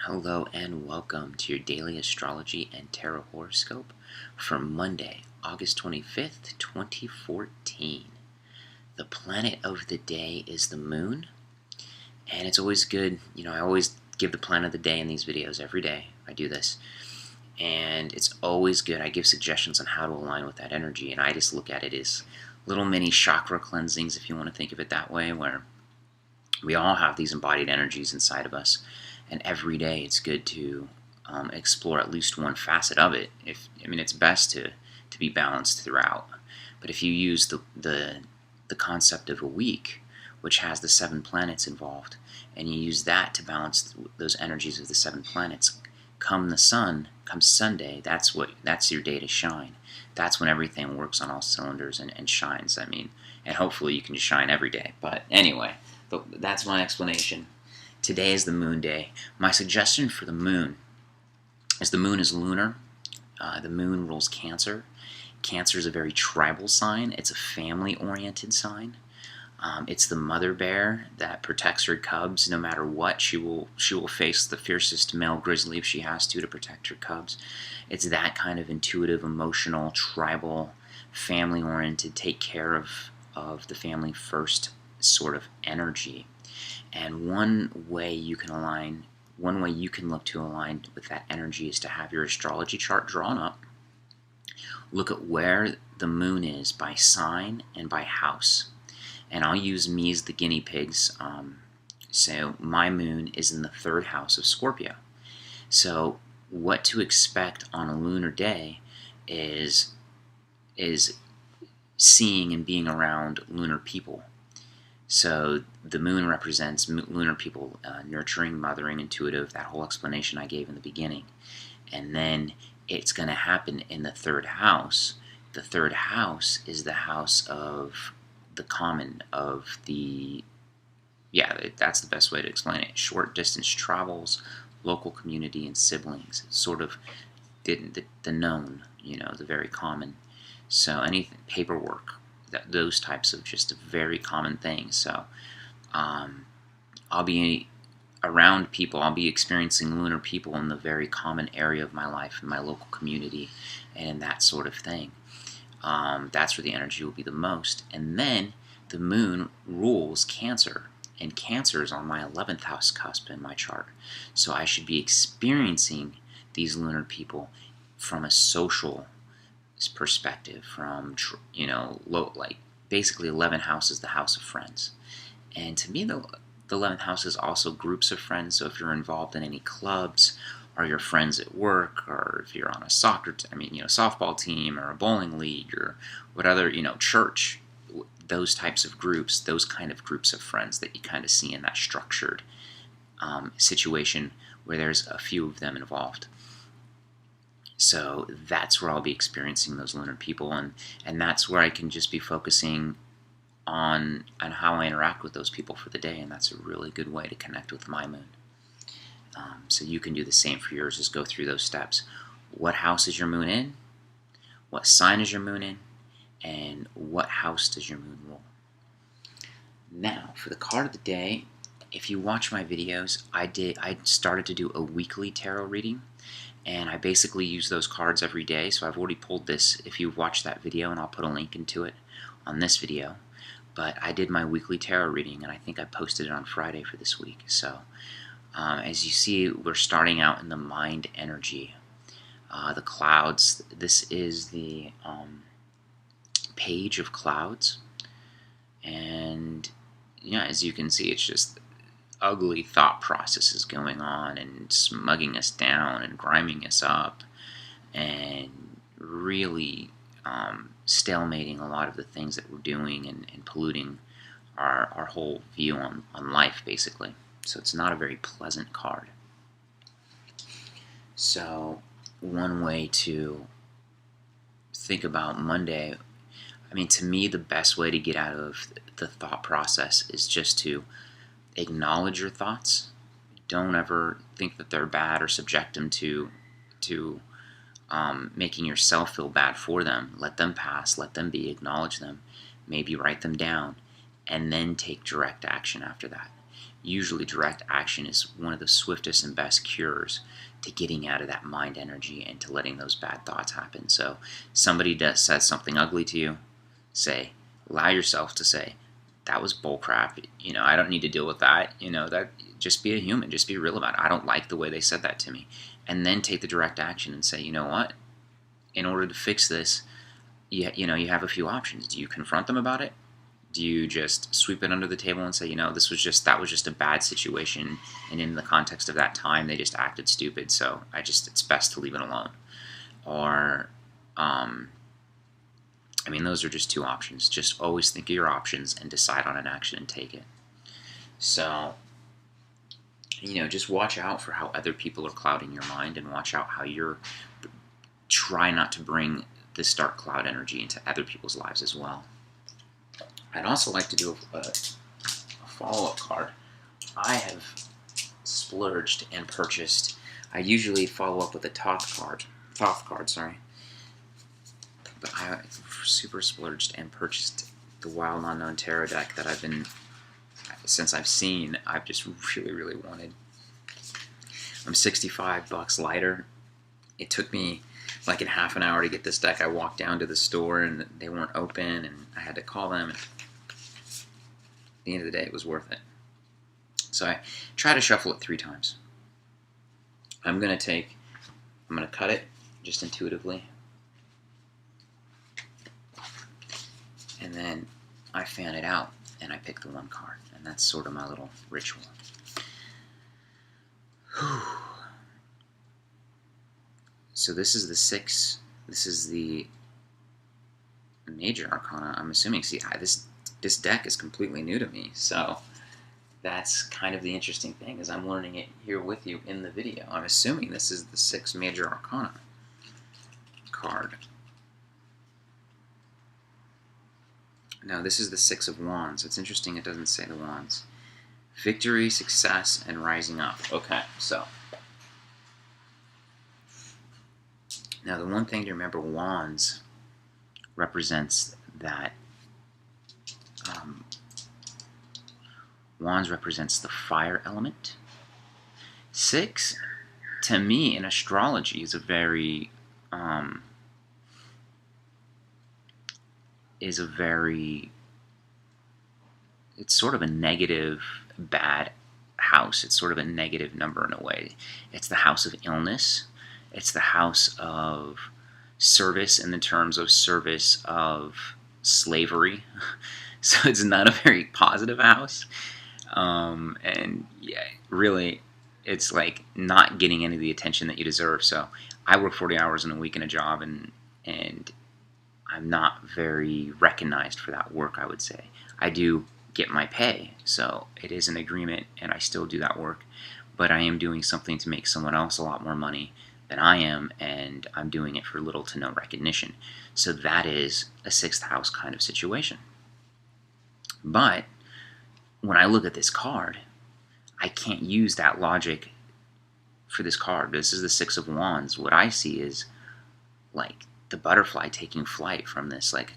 Hello and welcome to your daily astrology and tarot horoscope for Monday, August 25th, 2014. The planet of the day is the moon, and it's always good, I always give the planet of the day in these videos every day. I do this, and it's always good. I give suggestions on how to align with that energy, and I just look at it as little mini chakra cleansings, if you want to think of it that way, where we all have these embodied energies inside of us. And every day it's good to explore at least one facet of it. It's best to be balanced throughout. But if you use the concept of a week, which has the 7 planets involved, and you use that to balance those energies of the 7 planets, come Sunday, that's your day to shine. That's when everything works on all cylinders and shines. And hopefully you can just shine every day. But anyway, that's my explanation. Today is the moon day. My suggestion for the moon is lunar. The moon rules Cancer. Cancer is a very tribal sign. It's a family-oriented sign. It's the mother bear that protects her cubs no matter what. She will face the fiercest male grizzly if she has to protect her cubs. It's that kind of intuitive, emotional, tribal, family-oriented, take care of the family first sort of energy. And one way you can look to align with that energy is to have your astrology chart drawn up. Look at where the moon is by sign and by house. And I'll use me as the guinea pigs. So my moon is in the 3rd house of Scorpio. So what to expect on a lunar day is seeing and being around lunar people. So the moon represents lunar people, nurturing, mothering, intuitive, that whole explanation I gave in the beginning. And then it's going to happen in the 3rd house. The 3rd house is the house of the common, that's the best way to explain it. Short distance travels, local community, and siblings. It's sort of the known, the very common. So anything, paperwork, those types of just very common things. So I'll be around people. I'll be experiencing lunar people in the very common area of my life, in my local community, and that sort of thing. That's where the energy will be the most. And then the moon rules Cancer, and Cancer is on my 11th house cusp in my chart. So I should be experiencing these lunar people from a social perspective, from basically 11th house is the house of friends. And to me, the 11th house is also groups of friends. So if you're involved in any clubs, or your friends at work, or if you're on a softball team, or a bowling league, or what other, church, those types of groups, those kind of groups of friends that you kind of see in that structured situation where there's a few of them involved. So that's where I'll be experiencing those lunar people, and that's where I can just be focusing on how I interact with those people for the day, and that's a really good way to connect with my moon. So you can do the same for yours. Just go through those steps. What house is your moon in? What sign is your moon in? And what house does your moon rule? Now, for the card of the day, if you watch my videos, I started to do a weekly tarot reading. And I basically use those cards every day, so I've already pulled this if you've watched that video, and I'll put a link into it on this video. But I did my weekly tarot reading, and I think I posted it on Friday for this week. So as you see, we're starting out in the mind energy. The clouds, this is the page of clouds. And as you can see, it's just ugly thought processes going on and smugging us down and grinding us up and really stalemating a lot of the things that we're doing and polluting our whole view on life, basically. So it's not a very pleasant card. So one way to think about Monday, to me, the best way to get out of the thought process is just to acknowledge your thoughts. Don't ever think that they're bad or subject them to making yourself feel bad for them. Let them pass, let them be, acknowledge them, maybe write them down, and then take direct action after that. usually direct action is one of the swiftest and best cures to getting out of that mind energy and to letting those bad thoughts happen. So somebody says something ugly to you, allow yourself to say, that was bullcrap. I don't need to deal with that. That just be a human. Just be real about it. I don't like the way they said that to me. And then take the direct action and say, you know what? In order to fix this, you have a few options. Do you confront them about it? Do you just sweep it under the table and say, that was just a bad situation, and in the context of that time, they just acted stupid, so it's best to leave it alone? Or, those are just two options. Just always think of your options and decide on an action and take it. So, just watch out for how other people are clouding your mind, and watch out how try not to bring this dark cloud energy into other people's lives as well. I'd also like to do a follow-up card. I have splurged and purchased. I usually follow up with a Thoth card, but I super splurged and purchased the Wild Unknown Tarot deck that since I've just really, really wanted. I'm $65 lighter. It took me like in half an hour to get this deck. I walked down to the store and they weren't open, and I had to call them. And at the end of the day, it was worth it. So I try to shuffle it 3 times. I'm going to cut it just intuitively. And then I fan it out and I pick the 1 card. And that's sort of my little ritual. So this is the 6. This is the major arcana, I'm assuming. See, this deck is completely new to me, so that's kind of the interesting thing, is I'm learning it here with you in the video. I'm assuming this is the 6 major arcana card. Now, this is the 6 of Wands. It's interesting it doesn't say the Wands. Victory, success, and rising up. Okay, so now the one thing to remember, Wands represents that Wands represents the fire element. 6, to me, in astrology, is a very it's sort of a negative, bad house. It's sort of a negative number in a way. It's the house of illness. It's the house of service, in the terms of service of slavery. So it's not a very positive house. And yeah, really, it's like not getting any of the attention that you deserve. So I work 40 hours in a week in a job, and I'm not very recognized for that work, I would say. I do get my pay, so it is an agreement, and I still do that work, but I am doing something to make someone else a lot more money than I am, and I'm doing it for little to no recognition. So that is a 6th house kind of situation. But when I look at this card, I can't use that logic for this card. This is the 6 of Wands. What I see is like the butterfly taking flight from this, like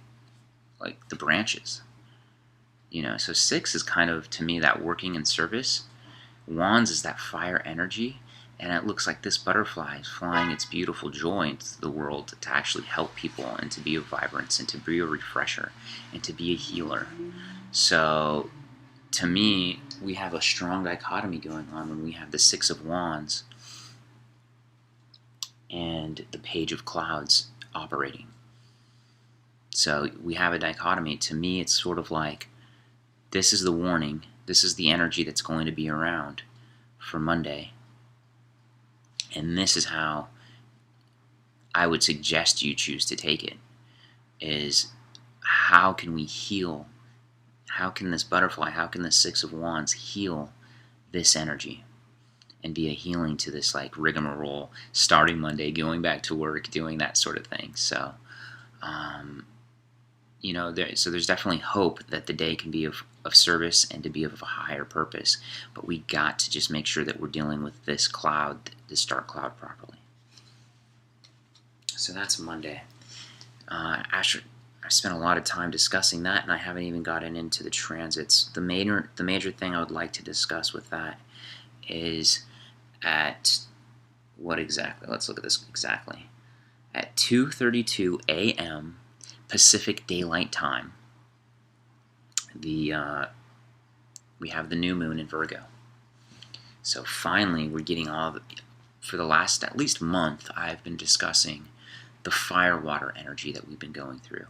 the branches. So 6 is kind of, to me, that working in service. Wands is that fire energy, and it looks like this butterfly is flying its beautiful joy into the world to actually help people, and to be a vibrance, and to be a refresher, and to be a healer. So to me, we have a strong dichotomy going on when we have the 6 of Wands and the Page of Clouds operating. So we have a dichotomy. To me, it's sort of like, this is the warning. This is the energy that's going to be around for Monday. And this is how I would suggest you choose to take it, is how can we heal? How can this butterfly, how can the 6 of Wands heal this energy and be a healing to this like rigmarole, starting Monday, going back to work, doing that sort of thing. So, there's definitely hope that the day can be of service and to be of a higher purpose. But we got to just make sure that we're dealing with this cloud, this dark cloud, properly. So that's Monday. I spent a lot of time discussing that, and I haven't even gotten into the transits. The major thing I would like to discuss with that is at what exactly? Let's look at this exactly. At 2:32 a.m. Pacific Daylight Time, we have the new moon in Virgo. So finally, we're getting for the last at least month, I've been discussing the fire-water energy that we've been going through.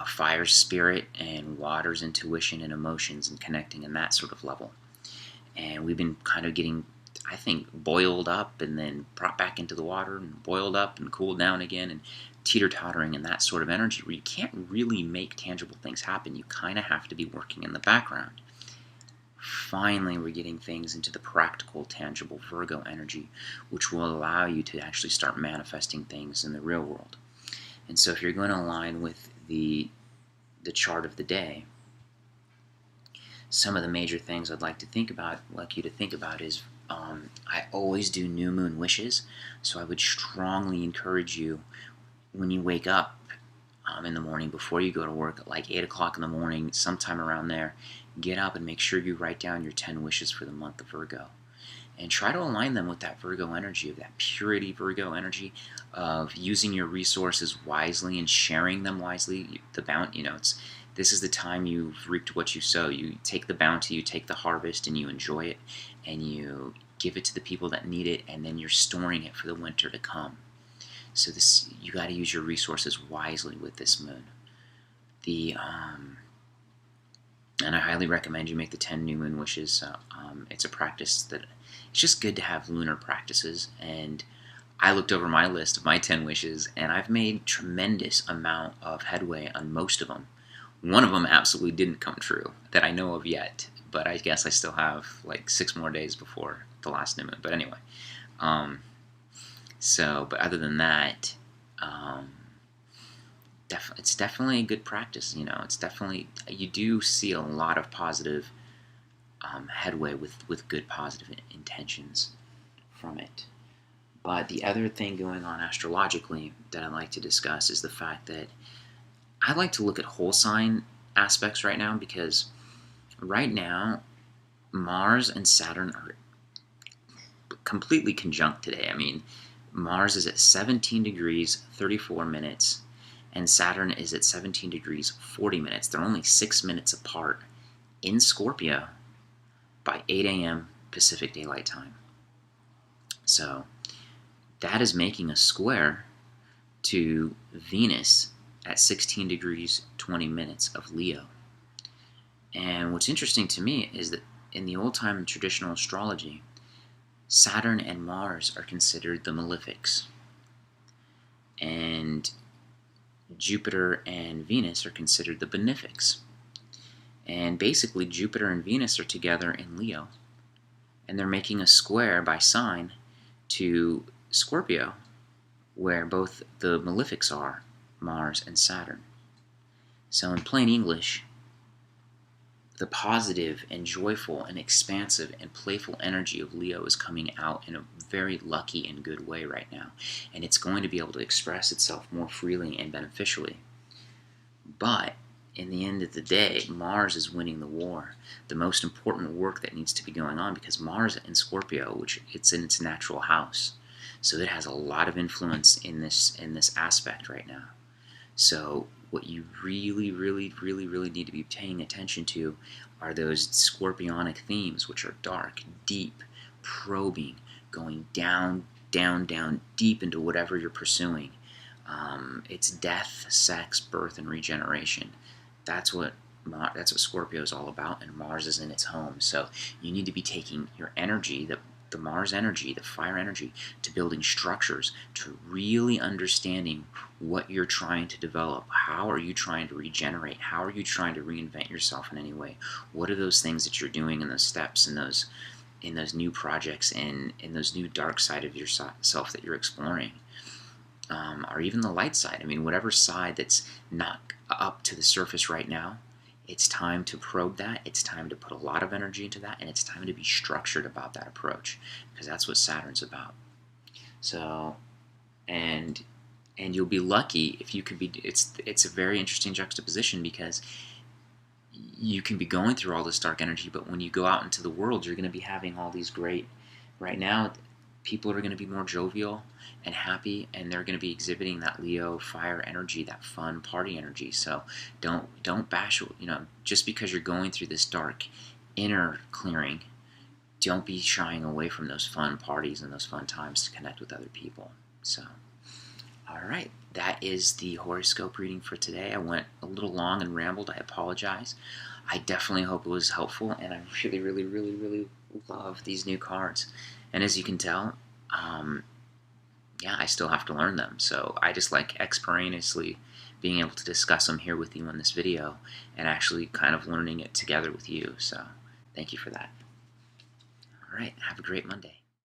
Fire's spirit and water's intuition and emotions and connecting in that sort of level. And we've been kind of getting, I think, boiled up and then brought back into the water and boiled up and cooled down again and teeter-tottering in that sort of energy where you can't really make tangible things happen. You kind of have to be working in the background. Finally, we're getting things into the practical, tangible Virgo energy, which will allow you to actually start manifesting things in the real world. And so if you're going to align with the chart of the day, some of the major things I'd like you to think about is I always do new moon wishes, so I would strongly encourage you when you wake up in the morning before you go to work at like 8 o'clock in the morning, sometime around there, get up and make sure you write down your 10 wishes for the month of Virgo. And try to align them with that Virgo energy, of that purity Virgo energy, of using your resources wisely and sharing them wisely. The bounty, this is the time you've reaped what you sow. You take the bounty, you take the harvest, and you enjoy it, and you give it to the people that need it, and then you're storing it for the winter to come. So you got to use your resources wisely with this moon. And I highly recommend you make the 10 new moon wishes. It's a practice that it's just good to have lunar practices. And I looked over my list of my 10 wishes, and I've made tremendous amount of headway on most of them. One of them absolutely didn't come true that I know of yet, but I guess I still have like 6 more days before the last new moon. But anyway, but other than that, it's definitely a good practice. It's definitely, you do see a lot of positive headway with good positive intentions from it. But the other thing going on astrologically that I'd like to discuss is the fact that I like to look at whole sign aspects right now, because right now Mars and Saturn are completely conjunct today. I mean, Mars is at 17 degrees 34 minutes and Saturn is at 17 degrees 40 minutes. They're only 6 minutes apart in Scorpio by 8 a.m. Pacific Daylight Time. So that is making a square to Venus at 16 degrees 20 minutes of Leo. And what's interesting to me is that in the old-time traditional astrology, Saturn and Mars are considered the malefics, and Jupiter and Venus are considered the benefics. And basically, Jupiter and Venus are together in Leo, and they're making a square by sign to Scorpio, where both the malefics are, Mars and Saturn. So in plain English, the positive and joyful and expansive and playful energy of Leo is coming out in a very lucky and good way right now. And it's going to be able to express itself more freely and beneficially. But in the end of the day, Mars is winning the war. The most important work that needs to be going on, because Mars in Scorpio, which it's in its natural house. So it has a lot of influence in this aspect right now. So what you really, really, really, really need to be paying attention to are those scorpionic themes, which are dark, deep, probing, going down, down, down, deep into whatever you're pursuing. It's death, sex, birth, and regeneration. That's what Scorpio is all about, and Mars is in its home. So you need to be taking your energy, the Mars energy, the fire energy, to building structures, to really understanding what you're trying to develop. How are you trying to regenerate? How are you trying to reinvent yourself in any way? What are those things that you're doing in those steps, in those new projects, and in those new dark side of yourself that you're exploring? Or even the light side. I mean, whatever side that's not up to the surface right now, it's time to probe that. It's time to put a lot of energy into that, and it's time to be structured about that approach, because that's what Saturn's about. So, and And you'll be lucky if you could be. It's a very interesting juxtaposition, because you can be going through all this dark energy, but when you go out into the world, you're going to be having all these great. Right now, people are going to be more jovial and happy, and they're going to be exhibiting that Leo fire energy, that fun party energy. So don't bash. Just because you're going through this dark inner clearing, don't be shying away from those fun parties and those fun times to connect with other people. So, all right, that is the horoscope reading for today. I went a little long and rambled. I apologize. I definitely hope it was helpful, and I really, really, really, really love these new cards. And as you can tell, yeah, I still have to learn them. So I just like extemporaneously being able to discuss them here with you in this video, and actually kind of learning it together with you. So thank you for that. All right, have a great Monday.